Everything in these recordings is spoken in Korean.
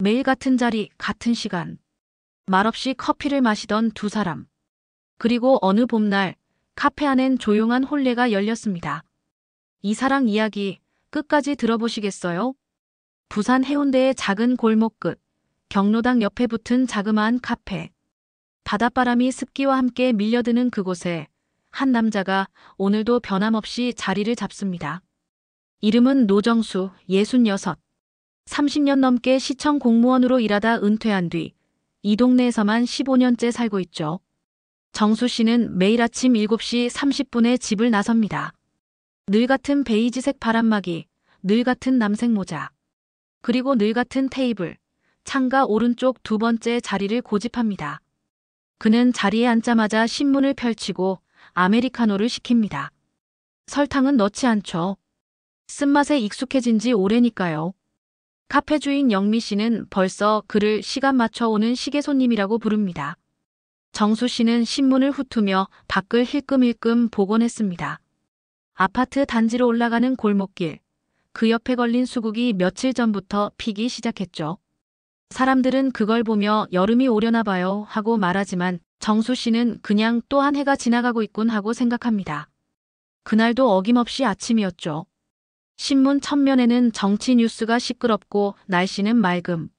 매일 같은 자리, 같은 시간. 말없이 커피를 마시던 두 사람. 그리고 어느 봄날 카페 안엔 조용한 혼례가 열렸습니다. 이 사랑 이야기 끝까지 들어보시겠어요? 부산 해운대의 작은 골목 끝, 경로당 옆에 붙은 자그마한 카페. 바닷바람이 습기와 함께 밀려드는 그곳에 한 남자가 오늘도 변함없이 자리를 잡습니다. 이름은 노정수, 66. 30년 넘게 시청 공무원으로 일하다 은퇴한 뒤 이 동네에서만 15년째 살고 있죠. 정수 씨는 매일 아침 7시 30분에 집을 나섭니다. 늘 같은 베이지색 바람막이, 늘 같은 남색 모자, 그리고 늘 같은 테이블, 창가 오른쪽 두 번째 자리를 고집합니다. 그는 자리에 앉자마자 신문을 펼치고 아메리카노를 시킵니다. 설탕은 넣지 않죠. 쓴맛에 익숙해진 지 오래니까요. 카페 주인 영미 씨는 벌써 그를 시간 맞춰 오는 시계 손님이라고 부릅니다. 정수 씨는 신문을 훑으며 밖을 힐끔힐끔 보곤 했습니다. 아파트 단지로 올라가는 골목길, 그 옆에 걸린 수국이 며칠 전부터 피기 시작했죠. 사람들은 그걸 보며 여름이 오려나 봐요 하고 말하지만 정수 씨는 그냥 또 한 해가 지나가고 있군 하고 생각합니다. 그날도 어김없이 아침이었죠. 신문 첫면에는 정치 뉴스가 시끄럽고 날씨는 맑음.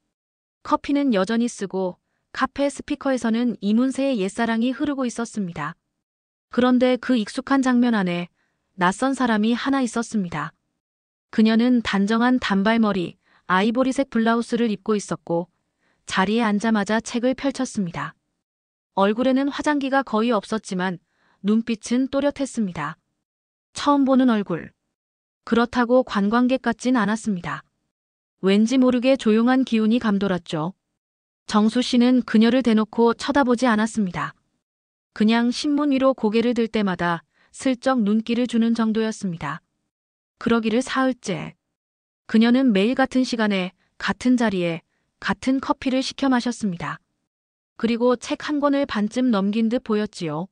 커피는 여전히 쓰고 카페 스피커에서는 이문세의 옛사랑이 흐르고 있었습니다. 그런데 그 익숙한 장면 안에 낯선 사람이 하나 있었습니다. 그녀는 단정한 단발머리, 아이보리색 블라우스를 입고 있었고 자리에 앉자마자 책을 펼쳤습니다. 얼굴에는 화장기가 거의 없었지만 눈빛은 또렷했습니다. 처음 보는 얼굴. 그렇다고 관광객 같진 않았습니다. 왠지 모르게 조용한 기운이 감돌았죠. 정수 씨는 그녀를 대놓고 쳐다보지 않았습니다. 그냥 신문 위로 고개를 들 때마다 슬쩍 눈길을 주는 정도였습니다. 그러기를 사흘째. 그녀는 매일 같은 시간에 같은 자리에 같은 커피를 시켜 마셨습니다. 그리고 책 한 권을 반쯤 넘긴 듯 보였지요.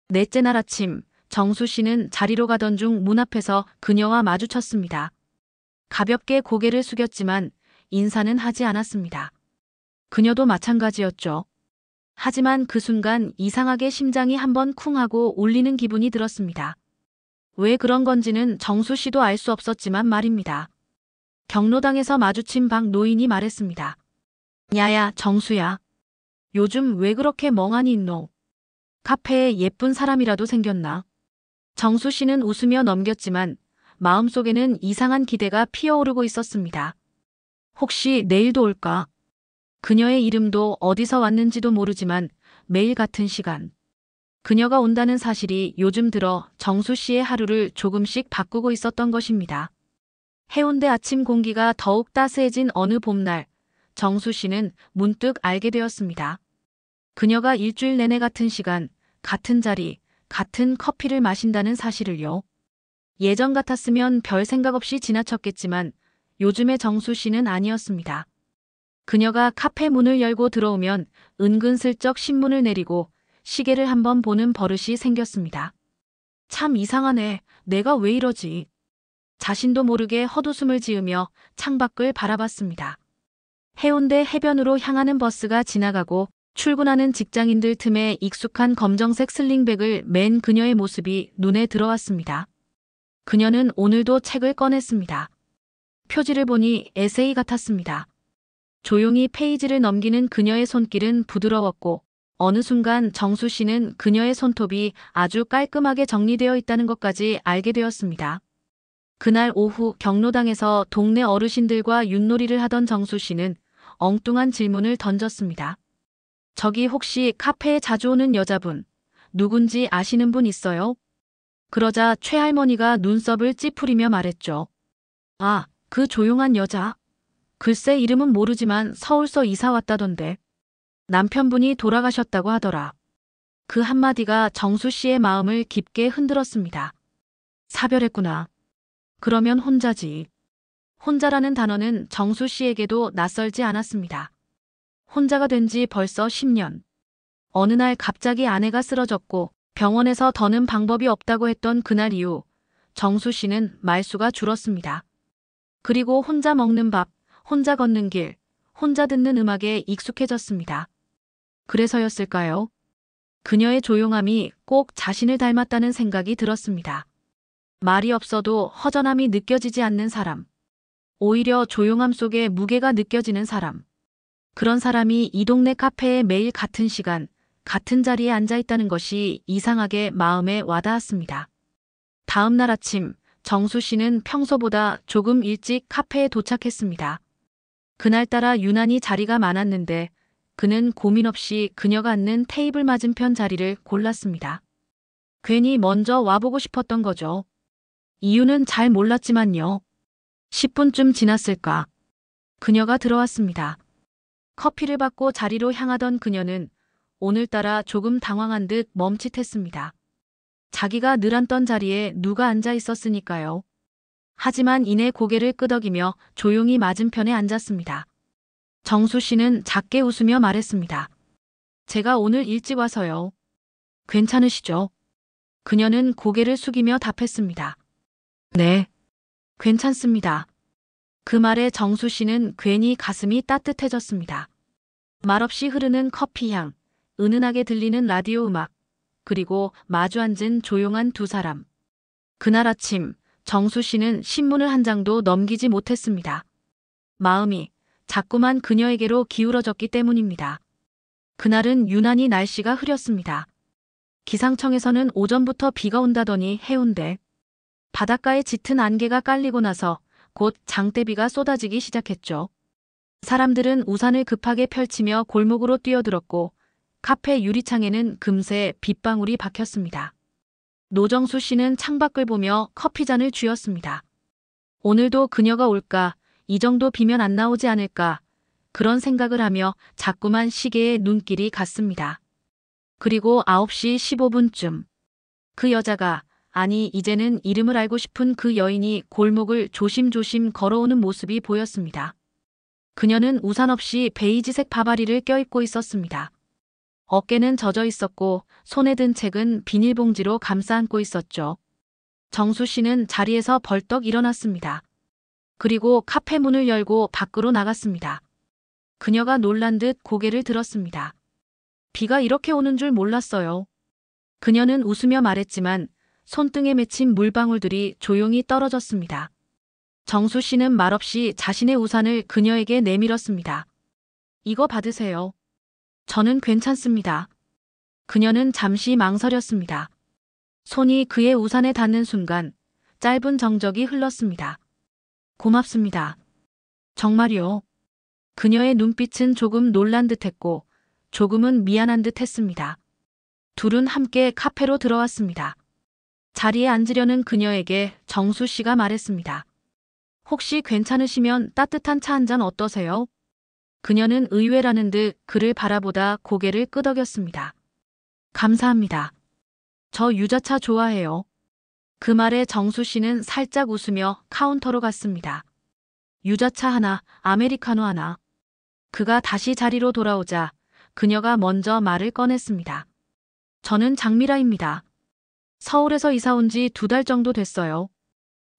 넷째 날 아침 정수 씨는 자리로 가던 중 문 앞에서 그녀와 마주쳤습니다. 가볍게 고개를 숙였지만 인사는 하지 않았습니다. 그녀도 마찬가지였죠. 하지만 그 순간 이상하게 심장이 한번 쿵 하고 울리는 기분이 들었습니다. 왜 그런 건지는 정수 씨도 알 수 없었지만 말입니다. 경로당에서 마주친 박 노인이 말했습니다. 야야, 정수야. 요즘 왜 그렇게 멍하니 있노? 카페에 예쁜 사람이라도 생겼나? 정수 씨는 웃으며 넘겼지만 마음속에는 이상한 기대가 피어오르고 있었습니다. 혹시 내일도 올까? 그녀의 이름도 어디서 왔는지도 모르지만 매일 같은 시간. 그녀가 온다는 사실이 요즘 들어 정수 씨의 하루를 조금씩 바꾸고 있었던 것입니다. 해운대 아침 공기가 더욱 따스해진 어느 봄날, 정수 씨는 문득 알게 되었습니다. 그녀가 일주일 내내 같은 시간, 같은 자리, 같은 커피를 마신다는 사실을요. 예전 같았으면 별 생각 없이 지나쳤겠지만 요즘의 정수 씨는 아니었습니다. 그녀가 카페 문을 열고 들어오면 은근슬쩍 신문을 내리고 시계를 한번 보는 버릇이 생겼습니다. 참 이상하네. 내가 왜 이러지? 자신도 모르게 헛웃음을 지으며 창밖을 바라봤습니다. 해운대 해변으로 향하는 버스가 지나가고 출근하는 직장인들 틈에 익숙한 검정색 슬링백을 맨 그녀의 모습이 눈에 들어왔습니다. 그녀는 오늘도 책을 꺼냈습니다. 표지를 보니 에세이 같았습니다. 조용히 페이지를 넘기는 그녀의 손길은 부드러웠고 어느 순간 정수 씨는 그녀의 손톱이 아주 깔끔하게 정리되어 있다는 것까지 알게 되었습니다. 그날 오후 경로당에서 동네 어르신들과 윷놀이를 하던 정수 씨는 엉뚱한 질문을 던졌습니다. 저기 혹시 카페에 자주 오는 여자분, 누군지 아시는 분 있어요? 그러자 최할머니가 눈썹을 찌푸리며 말했죠. 아, 그 조용한 여자. 글쎄 이름은 모르지만 서울서 이사 왔다던데. 남편분이 돌아가셨다고 하더라. 그 한마디가 정수 씨의 마음을 깊게 흔들었습니다. 사별했구나. 그러면 혼자지. 혼자라는 단어는 정수 씨에게도 낯설지 않았습니다. 혼자가 된 지 벌써 10년. 어느 날 갑자기 아내가 쓰러졌고 병원에서 더는 방법이 없다고 했던 그날 이후 정수 씨는 말수가 줄었습니다. 그리고 혼자 먹는 밥, 혼자 걷는 길, 혼자 듣는 음악에 익숙해졌습니다. 그래서였을까요? 그녀의 조용함이 꼭 자신을 닮았다는 생각이 들었습니다. 말이 없어도 허전함이 느껴지지 않는 사람. 오히려 조용함 속에 무게가 느껴지는 사람. 그런 사람이 이 동네 카페에 매일 같은 시간, 같은 자리에 앉아 있다는 것이 이상하게 마음에 와닿았습니다. 다음 날 아침, 정수 씨는 평소보다 조금 일찍 카페에 도착했습니다. 그날따라 유난히 자리가 많았는데 그는 고민 없이 그녀가 앉는 테이블 맞은편 자리를 골랐습니다. 괜히 먼저 와보고 싶었던 거죠. 이유는 잘 몰랐지만요. 10분쯤 지났을까. 그녀가 들어왔습니다. 커피를 받고 자리로 향하던 그녀는 오늘따라 조금 당황한 듯 멈칫했습니다. 자기가 늘 앉던 자리에 누가 앉아 있었으니까요. 하지만 이내 고개를 끄덕이며 조용히 맞은편에 앉았습니다. 정수 씨는 작게 웃으며 말했습니다. 제가 오늘 일찍 와서요. 괜찮으시죠? 그녀는 고개를 숙이며 답했습니다. 네, 괜찮습니다. 그 말에 정수 씨는 괜히 가슴이 따뜻해졌습니다. 말없이 흐르는 커피향, 은은하게 들리는 라디오 음악, 그리고 마주 앉은 조용한 두 사람. 그날 아침 정수 씨는 신문을 한 장도 넘기지 못했습니다. 마음이 자꾸만 그녀에게로 기울어졌기 때문입니다. 그날은 유난히 날씨가 흐렸습니다. 기상청에서는 오전부터 비가 온다더니 해운대 바닷가에 짙은 안개가 깔리고 나서 곧 장대비가 쏟아지기 시작했죠. 사람들은 우산을 급하게 펼치며 골목으로 뛰어들었고 카페 유리창에는 금세 빗방울이 박혔습니다. 노정수 씨는 창밖을 보며 커피잔을 쥐었습니다. 오늘도 그녀가 올까, 이 정도 비면 안 나오지 않을까, 그런 생각을 하며 자꾸만 시계에 눈길이 갔습니다. 그리고 9시 15분쯤 그 여자가, 아니 이제는 이름을 알고 싶은 그 여인이 골목을 조심조심 걸어오는 모습이 보였습니다. 그녀는 우산 없이 베이지색 바바리를 껴입고 있었습니다. 어깨는 젖어 있었고 손에 든 책은 비닐봉지로 감싸 안고 있었죠. 정수 씨는 자리에서 벌떡 일어났습니다. 그리고 카페 문을 열고 밖으로 나갔습니다. 그녀가 놀란 듯 고개를 들었습니다. 비가 이렇게 오는 줄 몰랐어요. 그녀는 웃으며 말했지만 손등에 맺힌 물방울들이 조용히 떨어졌습니다. 정수 씨는 말없이 자신의 우산을 그녀에게 내밀었습니다. 이거 받으세요. 저는 괜찮습니다. 그녀는 잠시 망설였습니다. 손이 그의 우산에 닿는 순간 짧은 정적이 흘렀습니다. 고맙습니다. 정말요. 그녀의 눈빛은 조금 놀란 듯했고 조금은 미안한 듯했습니다. 둘은 함께 카페로 들어왔습니다. 자리에 앉으려는 그녀에게 정수 씨가 말했습니다. 혹시 괜찮으시면 따뜻한 차 한 잔 어떠세요? 그녀는 의외라는 듯 그를 바라보다 고개를 끄덕였습니다. 감사합니다. 저 유자차 좋아해요. 그 말에 정수 씨는 살짝 웃으며 카운터로 갔습니다. 유자차 하나, 아메리카노 하나. 그가 다시 자리로 돌아오자 그녀가 먼저 말을 꺼냈습니다. 저는 장미라입니다. 서울에서 이사 온 지 2달 정도 됐어요.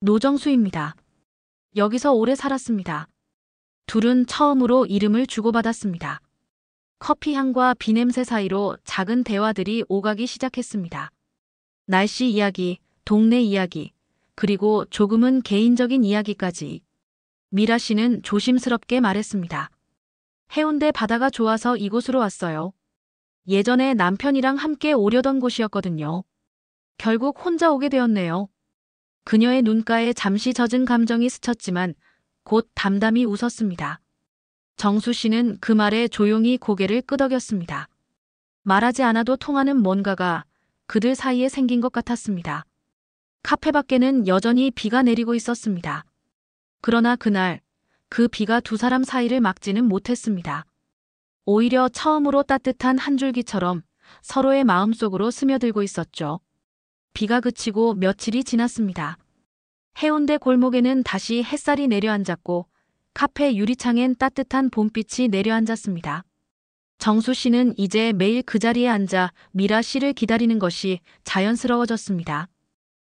노정수입니다. 여기서 오래 살았습니다. 둘은 처음으로 이름을 주고받았습니다. 커피 향과 비 냄새 사이로 작은 대화들이 오가기 시작했습니다. 날씨 이야기, 동네 이야기, 그리고 조금은 개인적인 이야기까지. 미라 씨는 조심스럽게 말했습니다. 해운대 바다가 좋아서 이곳으로 왔어요. 예전에 남편이랑 함께 오려던 곳이었거든요. 결국 혼자 오게 되었네요. 그녀의 눈가에 잠시 젖은 감정이 스쳤지만 곧 담담히 웃었습니다. 정수 씨는 그 말에 조용히 고개를 끄덕였습니다. 말하지 않아도 통하는 뭔가가 그들 사이에 생긴 것 같았습니다. 카페 밖에는 여전히 비가 내리고 있었습니다. 그러나 그날 그 비가 두 사람 사이를 막지는 못했습니다. 오히려 처음으로 따뜻한 한 줄기처럼 서로의 마음속으로 스며들고 있었죠. 비가 그치고 며칠이 지났습니다. 해운대 골목에는 다시 햇살이 내려앉았고 카페 유리창엔 따뜻한 봄빛이 내려앉았습니다. 정수 씨는 이제 매일 그 자리에 앉아 미라 씨를 기다리는 것이 자연스러워졌습니다.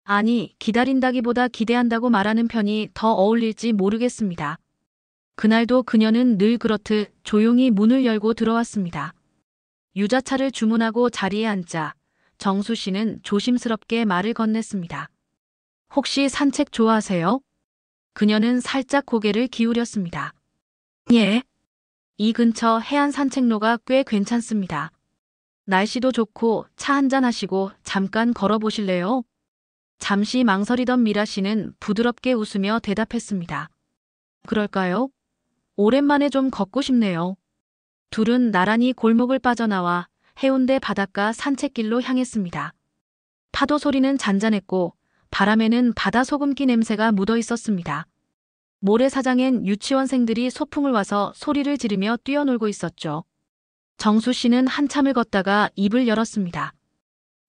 아니, 기다린다기보다 기대한다고 말하는 편이 더 어울릴지 모르겠습니다. 그날도 그녀는 늘 그렇듯 조용히 문을 열고 들어왔습니다. 유자차를 주문하고 자리에 앉자 정수 씨는 조심스럽게 말을 건넸습니다. 혹시 산책 좋아하세요? 그녀는 살짝 고개를 기울였습니다. 예. 이 근처 해안 산책로가 꽤 괜찮습니다. 날씨도 좋고 차 한잔 하시고 잠깐 걸어보실래요? 잠시 망설이던 미라 씨는 부드럽게 웃으며 대답했습니다. 그럴까요? 오랜만에 좀 걷고 싶네요. 둘은 나란히 골목을 빠져나와 해운대 바닷가 산책길로 향했습니다. 파도 소리는 잔잔했고 바람에는 바다 소금기 냄새가 묻어 있었습니다. 모래사장엔 유치원생들이 소풍을 와서 소리를 지르며 뛰어놀고 있었죠. 정수 씨는 한참을 걷다가 입을 열었습니다.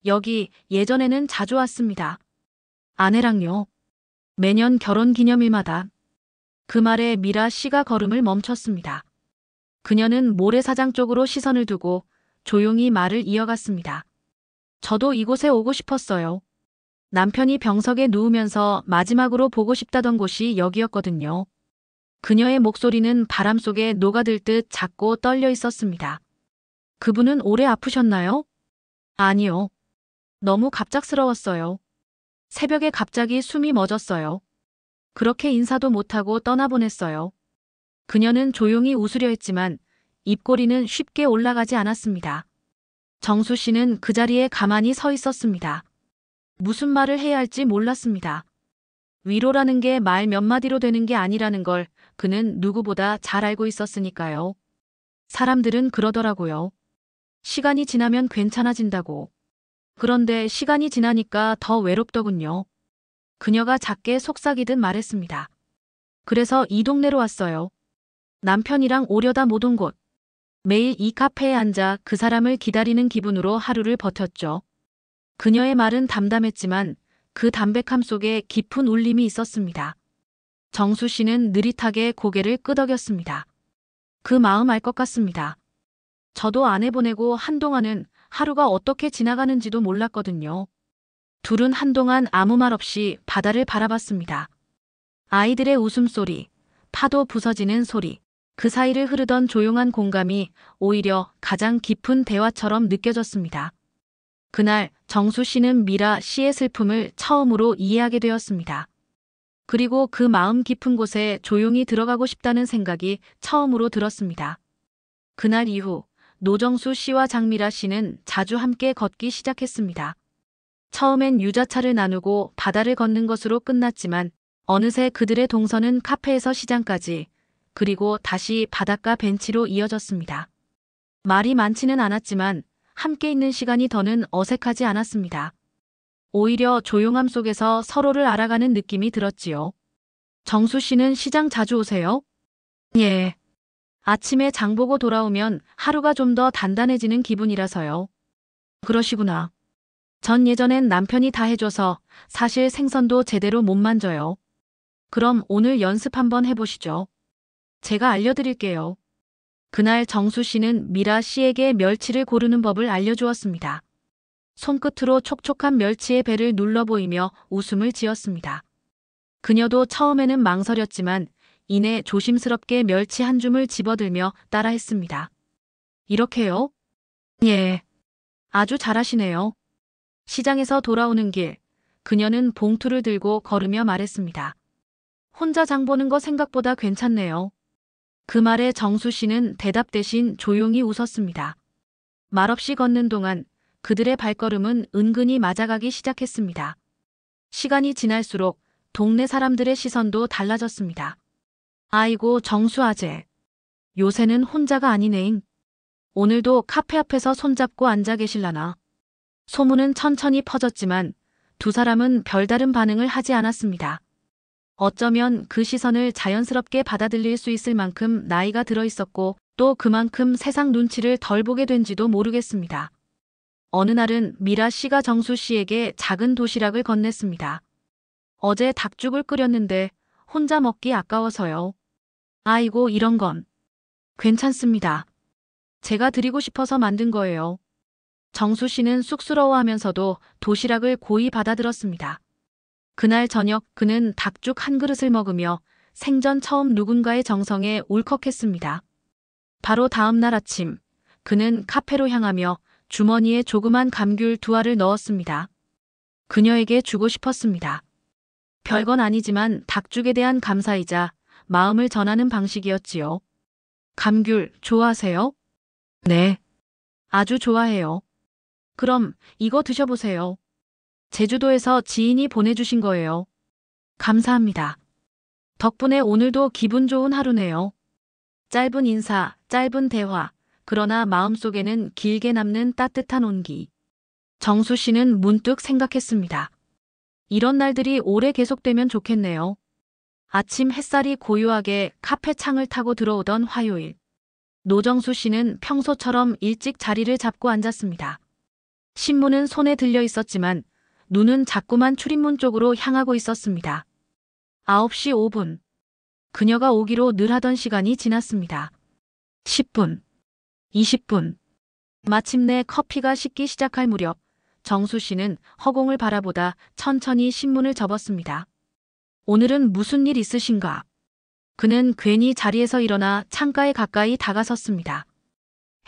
여기 예전에는 자주 왔습니다. 아내랑요. 매년 결혼기념일마다. 그 말에 미라 씨가 걸음을 멈췄습니다. 그녀는 모래사장 쪽으로 시선을 두고 조용히 말을 이어갔습니다. 저도 이곳에 오고 싶었어요. 남편이 병석에 누우면서 마지막으로 보고 싶다던 곳이 여기였거든요. 그녀의 목소리는 바람 속에 녹아들 듯 작고 떨려 있었습니다. 그분은 오래 아프셨나요? 아니요. 너무 갑작스러웠어요. 새벽에 갑자기 숨이 멎었어요. 그렇게 인사도 못하고 떠나보냈어요. 그녀는 조용히 웃으려 했지만 입꼬리는 쉽게 올라가지 않았습니다. 정수 씨는 그 자리에 가만히 서 있었습니다. 무슨 말을 해야 할지 몰랐습니다. 위로라는 게 말 몇 마디로 되는 게 아니라는 걸 그는 누구보다 잘 알고 있었으니까요. 사람들은 그러더라고요. 시간이 지나면 괜찮아진다고. 그런데 시간이 지나니까 더 외롭더군요. 그녀가 작게 속삭이듯 말했습니다. 그래서 이 동네로 왔어요. 남편이랑 오려다 못 온 곳. 매일 이 카페에 앉아 그 사람을 기다리는 기분으로 하루를 버텼죠. 그녀의 말은 담담했지만 그 담백함 속에 깊은 울림이 있었습니다. 정수 씨는 느릿하게 고개를 끄덕였습니다. 그 마음 알 것 같습니다. 저도 아내 보내고 한동안은 하루가 어떻게 지나가는지도 몰랐거든요. 둘은 한동안 아무 말 없이 바다를 바라봤습니다. 아이들의 웃음소리, 파도 부서지는 소리, 그 사이를 흐르던 조용한 공감이 오히려 가장 깊은 대화처럼 느껴졌습니다. 그날 정수 씨는 미라 씨의 슬픔을 처음으로 이해하게 되었습니다. 그리고 그 마음 깊은 곳에 조용히 들어가고 싶다는 생각이 처음으로 들었습니다. 그날 이후 노정수 씨와 장미라 씨는 자주 함께 걷기 시작했습니다. 처음엔 유자차를 나누고 바다를 걷는 것으로 끝났지만 어느새 그들의 동선은 카페에서 시장까지 그리고 다시 바닷가 벤치로 이어졌습니다. 말이 많지는 않았지만 함께 있는 시간이 더는 어색하지 않았습니다. 오히려 조용함 속에서 서로를 알아가는 느낌이 들었지요. 정수 씨는 시장 자주 오세요? 예. 아침에 장 보고 돌아오면 하루가 좀 더 단단해지는 기분이라서요. 그러시구나. 전 예전엔 남편이 다 해줘서 사실 생선도 제대로 못 만져요. 그럼 오늘 연습 한번 해보시죠. 제가 알려드릴게요. 그날 정수 씨는 미라 씨에게 멸치를 고르는 법을 알려주었습니다. 손끝으로 촉촉한 멸치의 배를 눌러 보이며 웃음을 지었습니다. 그녀도 처음에는 망설였지만 이내 조심스럽게 멸치 한 줌을 집어들며 따라했습니다. 이렇게요? 예. 아주 잘하시네요. 시장에서 돌아오는 길, 그녀는 봉투를 들고 걸으며 말했습니다. 혼자 장 보는 거 생각보다 괜찮네요. 그 말에 정수 씨는 대답 대신 조용히 웃었습니다. 말없이 걷는 동안 그들의 발걸음은 은근히 맞아가기 시작했습니다. 시간이 지날수록 동네 사람들의 시선도 달라졌습니다. 아이고 정수 아재. 요새는 혼자가 아니네잉. 오늘도 카페 앞에서 손잡고 앉아 계실라나. 소문은 천천히 퍼졌지만 두 사람은 별다른 반응을 하지 않았습니다. 어쩌면 그 시선을 자연스럽게 받아들일 수 있을 만큼 나이가 들어 있었고 또 그만큼 세상 눈치를 덜 보게 된지도 모르겠습니다. 어느 날은 미라 씨가 정수 씨에게 작은 도시락을 건넸습니다. 어제 닭죽을 끓였는데 혼자 먹기 아까워서요. 아이고 이런 건. 괜찮습니다. 제가 드리고 싶어서 만든 거예요. 정수 씨는 쑥스러워하면서도 도시락을 고이 받아들었습니다. 그날 저녁 그는 닭죽 한 그릇을 먹으며 생전 처음 누군가의 정성에 울컥했습니다. 바로 다음 날 아침, 그는 카페로 향하며 주머니에 조그만 감귤 2알을 넣었습니다. 그녀에게 주고 싶었습니다. 별건 아니지만 닭죽에 대한 감사이자 마음을 전하는 방식이었지요. 감귤 좋아하세요? 네. 아주 좋아해요. 그럼 이거 드셔보세요. 제주도에서 지인이 보내주신 거예요. 감사합니다. 덕분에 오늘도 기분 좋은 하루네요. 짧은 인사, 짧은 대화, 그러나 마음속에는 길게 남는 따뜻한 온기. 정수 씨는 문득 생각했습니다. 이런 날들이 오래 계속되면 좋겠네요. 아침 햇살이 고요하게 카페 창을 타고 들어오던 화요일. 노정수 씨는 평소처럼 일찍 자리를 잡고 앉았습니다. 신문은 손에 들려 있었지만 눈은 자꾸만 출입문 쪽으로 향하고 있었습니다. 9시 5분. 그녀가 오기로 늘 하던 시간이 지났습니다. 10분. 20분. 마침내 커피가 식기 시작할 무렵 정수 씨는 허공을 바라보다 천천히 신문을 접었습니다. 오늘은 무슨 일 있으신가? 그는 괜히 자리에서 일어나 창가에 가까이 다가섰습니다.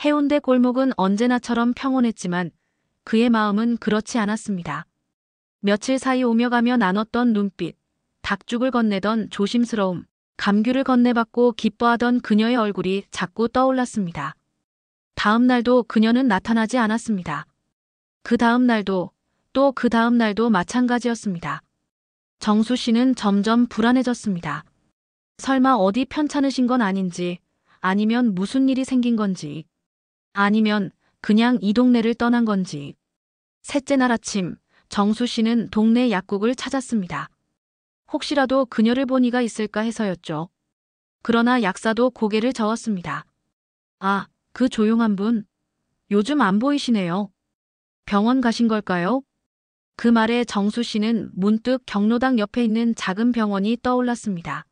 해운대 골목은 언제나처럼 평온했지만 그의 마음은 그렇지 않았습니다. 며칠 사이 오며 가며 나눴던 눈빛, 닭죽을 건네던 조심스러움, 감귤을 건네받고 기뻐하던 그녀의 얼굴이 자꾸 떠올랐습니다. 다음 날도 그녀는 나타나지 않았습니다. 그 다음 날도 또 그 다음 날도 마찬가지였습니다. 정수 씨는 점점 불안해졌습니다. 설마 어디 편찮으신 건 아닌지, 아니면 무슨 일이 생긴 건지, 아니면 그냥 이 동네를 떠난 건지. 셋째 날 아침, 정수 씨는 동네 약국을 찾았습니다. 혹시라도 그녀를 본 이가 있을까 해서였죠. 그러나 약사도 고개를 저었습니다. 아, 그 조용한 분. 요즘 안 보이시네요. 병원 가신 걸까요? 그 말에 정수 씨는 문득 경로당 옆에 있는 작은 병원이 떠올랐습니다.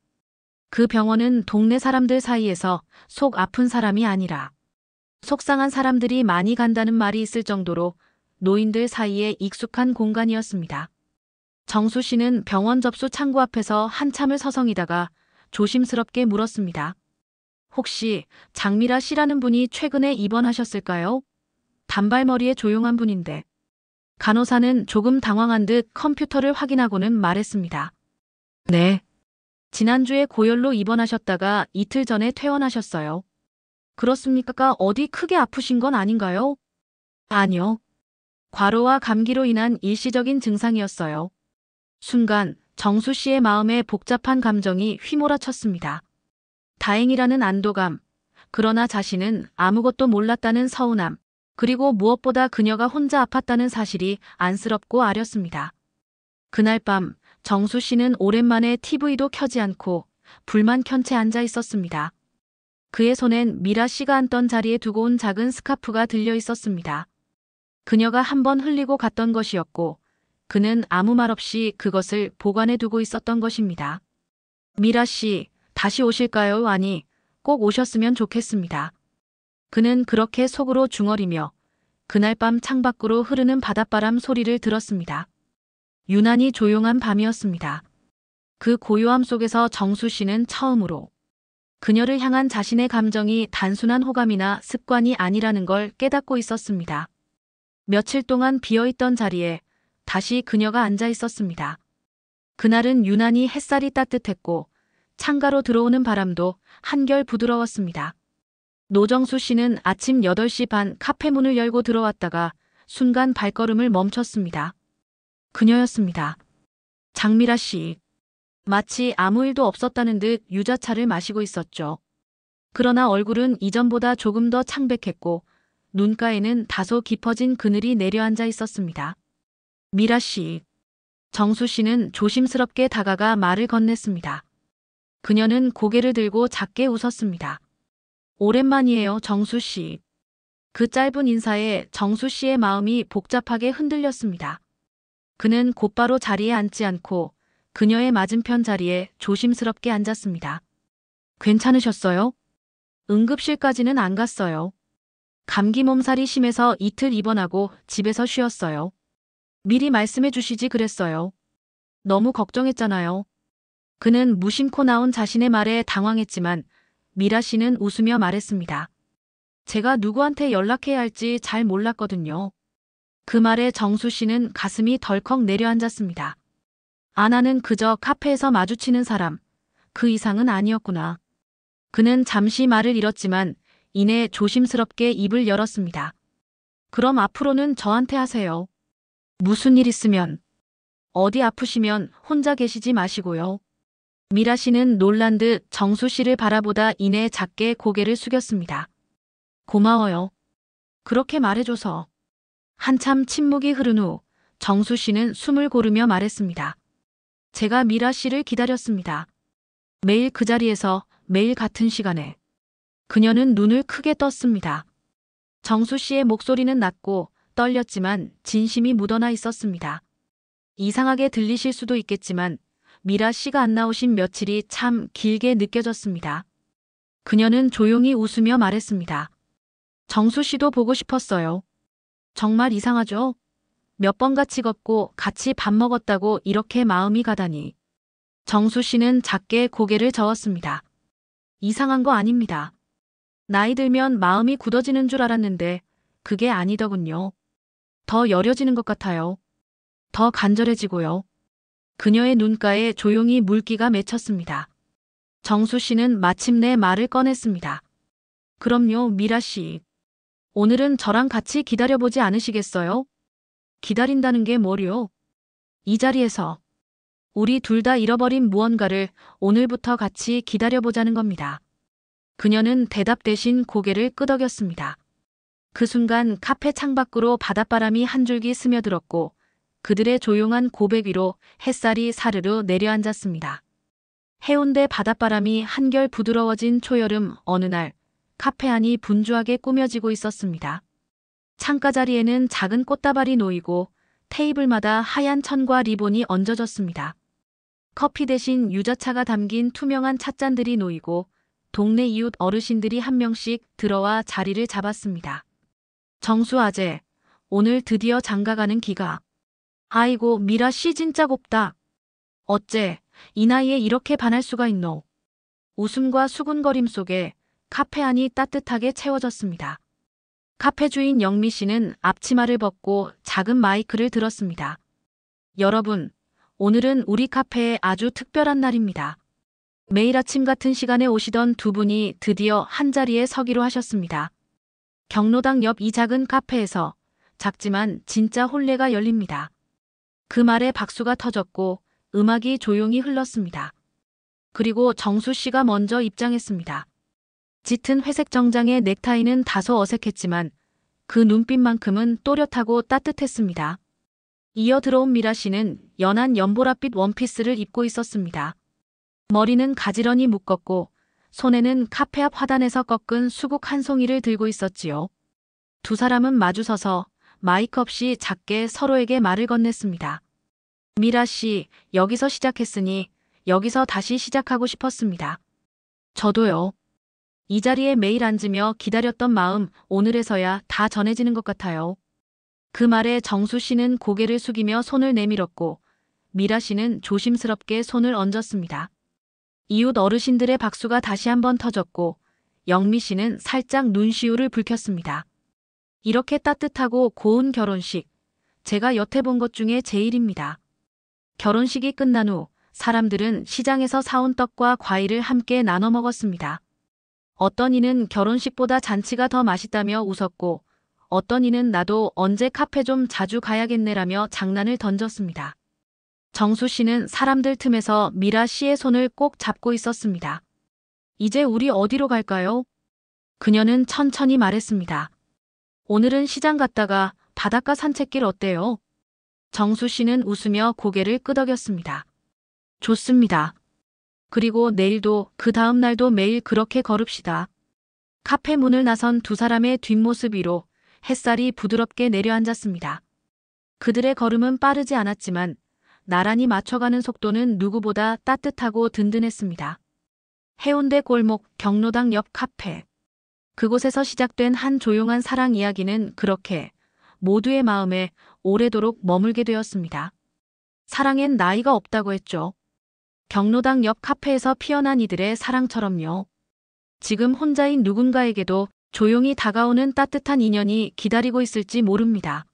그 병원은 동네 사람들 사이에서 속 아픈 사람이 아니라 속상한 사람들이 많이 간다는 말이 있을 정도로 노인들 사이에 익숙한 공간이었습니다. 정수 씨는 병원 접수 창구 앞에서 한참을 서성이다가 조심스럽게 물었습니다. 혹시 장미라 씨라는 분이 최근에 입원하셨을까요? 단발머리의 조용한 분인데. 간호사는 조금 당황한 듯 컴퓨터를 확인하고는 말했습니다. 네. 지난주에 고열로 입원하셨다가 이틀 전에 퇴원하셨어요. 그렇습니까? 어디 크게 아프신 건 아닌가요? 아니요. 과로와 감기로 인한 일시적인 증상이었어요. 순간 정수 씨의 마음에 복잡한 감정이 휘몰아쳤습니다. 다행이라는 안도감, 그러나 자신은 아무것도 몰랐다는 서운함, 그리고 무엇보다 그녀가 혼자 아팠다는 사실이 안쓰럽고 아렸습니다. 그날 밤 정수 씨는 오랜만에 TV도 켜지 않고 불만 켠 채 앉아 있었습니다. 그의 손엔 미라 씨가 앉던 자리에 두고 온 작은 스카프가 들려 있었습니다. 그녀가 한번 흘리고 갔던 것이었고 그는 아무 말 없이 그것을 보관해 두고 있었던 것입니다. 미라 씨, 다시 오실까요? 아니, 꼭 오셨으면 좋겠습니다. 그는 그렇게 속으로 중얼이며 그날 밤 창밖으로 흐르는 바닷바람 소리를 들었습니다. 유난히 조용한 밤이었습니다. 그 고요함 속에서 정수 씨는 처음으로 그녀를 향한 자신의 감정이 단순한 호감이나 습관이 아니라는 걸 깨닫고 있었습니다. 며칠 동안 비어있던 자리에 다시 그녀가 앉아 있었습니다. 그날은 유난히 햇살이 따뜻했고 창가로 들어오는 바람도 한결 부드러웠습니다. 노정수 씨는 아침 8시 반 카페 문을 열고 들어왔다가 순간 발걸음을 멈췄습니다. 그녀였습니다. 장미라 씨. 마치 아무 일도 없었다는 듯 유자차를 마시고 있었죠. 그러나 얼굴은 이전보다 조금 더 창백했고 눈가에는 다소 깊어진 그늘이 내려앉아 있었습니다. 미라 씨. 정수 씨는 조심스럽게 다가가 말을 건넸습니다. 그녀는 고개를 들고 작게 웃었습니다. 오랜만이에요, 정수 씨. 그 짧은 인사에 정수 씨의 마음이 복잡하게 흔들렸습니다. 그는 곧바로 자리에 앉지 않고 그녀의 맞은편 자리에 조심스럽게 앉았습니다. 괜찮으셨어요? 응급실까지는 안 갔어요. 감기 몸살이 심해서 이틀 입원하고 집에서 쉬었어요. 미리 말씀해 주시지 그랬어요. 너무 걱정했잖아요. 그는 무심코 나온 자신의 말에 당황했지만 미라 씨는 웃으며 말했습니다. 제가 누구한테 연락해야 할지 잘 몰랐거든요. 그 말에 정수 씨는 가슴이 덜컥 내려앉았습니다. 나는 그저 카페에서 마주치는 사람, 그 이상은 아니었구나. 그는 잠시 말을 잃었지만 이내 조심스럽게 입을 열었습니다. 그럼 앞으로는 저한테 하세요. 무슨 일 있으면, 어디 아프시면 혼자 계시지 마시고요. 미라 씨는 놀란 듯 정수 씨를 바라보다 이내 작게 고개를 숙였습니다. 고마워요. 그렇게 말해줘서. 한참 침묵이 흐른 후 정수 씨는 숨을 고르며 말했습니다. 제가 미라 씨를 기다렸습니다. 매일 그 자리에서 매일 같은 시간에. 그녀는 눈을 크게 떴습니다. 정수 씨의 목소리는 낮고 떨렸지만 진심이 묻어나 있었습니다. 이상하게 들리실 수도 있겠지만 미라 씨가 안 나오신 며칠이 참 길게 느껴졌습니다. 그녀는 조용히 웃으며 말했습니다. 정수 씨도 보고 싶었어요. 정말 이상하죠? 몇 번 같이 걷고 같이 밥 먹었다고 이렇게 마음이 가다니. 정수 씨는 작게 고개를 저었습니다. 이상한 거 아닙니다. 나이 들면 마음이 굳어지는 줄 알았는데 그게 아니더군요. 더 여려지는 것 같아요. 더 간절해지고요. 그녀의 눈가에 조용히 물기가 맺혔습니다. 정수 씨는 마침내 말을 꺼냈습니다. 그럼요, 미라 씨. 오늘은 저랑 같이 기다려보지 않으시겠어요? 기다린다는 게 뭐요? 이 자리에서 우리 둘 다 잃어버린 무언가를 오늘부터 같이 기다려보자는 겁니다. 그녀는 대답 대신 고개를 끄덕였습니다. 그 순간 카페 창밖으로 바닷바람이 한 줄기 스며들었고 그들의 조용한 고백 위로 햇살이 사르르 내려앉았습니다. 해운대 바닷바람이 한결 부드러워진 초여름 어느 날 카페 안이 분주하게 꾸며지고 있었습니다. 창가 자리에는 작은 꽃다발이 놓이고 테이블마다 하얀 천과 리본이 얹어졌습니다. 커피 대신 유자차가 담긴 투명한 찻잔들이 놓이고 동네 이웃 어르신들이 한 명씩 들어와 자리를 잡았습니다. 정수 아재, 오늘 드디어 장가가는 기가. 아이고 미라 씨 진짜 곱다. 어째 이 나이에 이렇게 반할 수가 있노. 웃음과 수군거림 속에 카페 안이 따뜻하게 채워졌습니다. 카페 주인 영미 씨는 앞치마를 벗고 작은 마이크를 들었습니다. 여러분, 오늘은 우리 카페에 아주 특별한 날입니다. 매일 아침 같은 시간에 오시던 두 분이 드디어 한자리에 서기로 하셨습니다. 경로당 옆 이 작은 카페에서 작지만 진짜 혼례가 열립니다. 그 말에 박수가 터졌고 음악이 조용히 흘렀습니다. 그리고 정수 씨가 먼저 입장했습니다. 짙은 회색 정장의 넥타이는 다소 어색했지만 그 눈빛만큼은 또렷하고 따뜻했습니다. 이어 들어온 미라 씨는 연한 연보라빛 원피스를 입고 있었습니다. 머리는 가지런히 묶었고 손에는 카페 앞 화단에서 꺾은 수국 한 송이를 들고 있었지요. 두 사람은 마주서서 마이크 없이 작게 서로에게 말을 건넸습니다. 미라 씨, 여기서 시작했으니 여기서 다시 시작하고 싶었습니다. 저도요. 이 자리에 매일 앉으며 기다렸던 마음 오늘에서야 다 전해지는 것 같아요. 그 말에 정수 씨는 고개를 숙이며 손을 내밀었고 미라 씨는 조심스럽게 손을 얹었습니다. 이웃 어르신들의 박수가 다시 한번 터졌고 영미 씨는 살짝 눈시울을 붉혔습니다. 이렇게 따뜻하고 고운 결혼식, 제가 여태 본 것 중에 제일입니다. 결혼식이 끝난 후 사람들은 시장에서 사온 떡과 과일을 함께 나눠 먹었습니다. 어떤 이는 결혼식보다 잔치가 더 맛있다며 웃었고 어떤 이는 나도 언제 카페 좀 자주 가야겠네라며 장난을 던졌습니다. 정수 씨는 사람들 틈에서 미라 씨의 손을 꼭 잡고 있었습니다. 이제 우리 어디로 갈까요? 그녀는 천천히 말했습니다. 오늘은 시장 갔다가 바닷가 산책길 어때요? 정수 씨는 웃으며 고개를 끄덕였습니다. 좋습니다. 그리고 내일도 그 다음 날도 매일 그렇게 걸읍시다. 카페 문을 나선 두 사람의 뒷모습 위로 햇살이 부드럽게 내려앉았습니다. 그들의 걸음은 빠르지 않았지만 나란히 맞춰가는 속도는 누구보다 따뜻하고 든든했습니다. 해운대 골목 경로당 옆 카페. 그곳에서 시작된 한 조용한 사랑 이야기는 그렇게 모두의 마음에 오래도록 머물게 되었습니다. 사랑엔 나이가 없다고 했죠. 경로당 옆 카페에서 피어난 이들의 사랑처럼요. 지금 혼자인 누군가에게도 조용히 다가오는 따뜻한 인연이 기다리고 있을지 모릅니다.